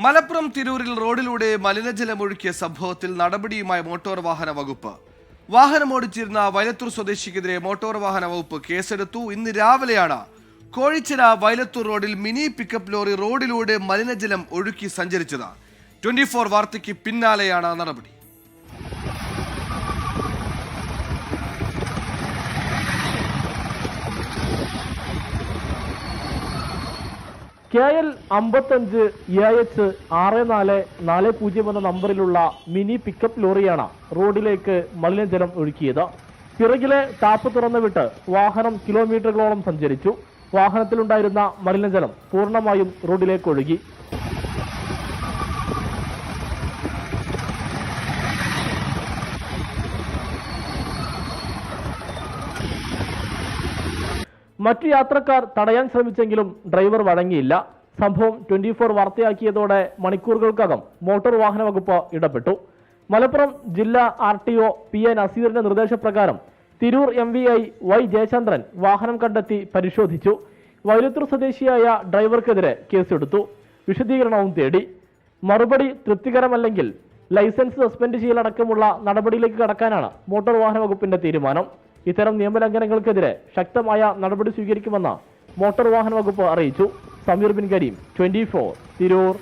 മലപ്പുറം തിരൂരിൽ റോഡിലൂടെ മലിനജലമൊഴുക്കിയ സംഭവത്തിൽ നടപടിയുമായി മോട്ടോർ വാഹന വകുപ്പ്. വാഹനമോടിച്ചിരുന്ന വയലത്തൂർ സ്വദേശിക്കെതിരെ മോട്ടോർ വാഹന വകുപ്പ് കേസെടുത്തു. ഇന്ന് രാവിലെയാണ് കോഴിച്ചിറ വയലത്തൂർ റോഡിൽ മിനി പിക്കപ്പ് ലോറി റോഡിലൂടെ മലിനജലം ഒഴുക്കി സഞ്ചരിച്ചത്. 24 വാർത്തയ്ക്ക് പിന്നാലെയാണ് നടപടി. KL 55 AH 6440 എന്ന നമ്പറിലുള്ള മിനി പിക്കപ്പ് ലോറിയാണ് റോഡിലേക്ക് മലിനജലം ഒഴുക്കിയത്. പിറകിലെ ടാപ്പ് തുറന്നുവിട്ട് വാഹനം കിലോമീറ്ററുകളോളം സഞ്ചരിച്ചു. വാഹനത്തിലുണ്ടായിരുന്ന മലിനജലം പൂർണ്ണമായും റോഡിലേക്ക് ഒഴുകി. മറ്റു യാത്രക്കാർ തടയാൻ ശ്രമിച്ചെങ്കിലും ഡ്രൈവർ വഴങ്ങിയില്ല. സംഭവം 24 വാർത്തയാക്കിയതോടെ മണിക്കൂറുകൾക്കകം മോട്ടോർ വാഹന വകുപ്പ് ഇടപെട്ടു. മലപ്പുറം ജില്ലാ RTO PA നസീറിന്റെ നിർദ്ദേശപ്രകാരം തിരൂർ MVI Y ജയചന്ദ്രൻ വാഹനം കണ്ടെത്തി പരിശോധിച്ചു. വയലത്തൂർ സ്വദേശിയായ ഡ്രൈവർക്കെതിരെ കേസെടുത്തു. വിശദീകരണവും തേടി. മറുപടി തൃപ്തികരമല്ലെങ്കിൽ ലൈസൻസ് സസ്പെൻഡ് ചെയ്യലടക്കമുള്ള നടപടിയിലേക്ക് കടക്കാനാണ് മോട്ടോർ വാഹന വകുപ്പിന്റെ തീരുമാനം. ഇത്തരം നിയമലംഘനങ്ങൾക്കെതിരെ ശക്തമായ നടപടി സ്വീകരിക്കുമെന്ന് മോട്ടോർ വാഹന വകുപ്പ് അറിയിച്ചു. സമീർ ബിൻ കരീം, 24 തിരൂർ.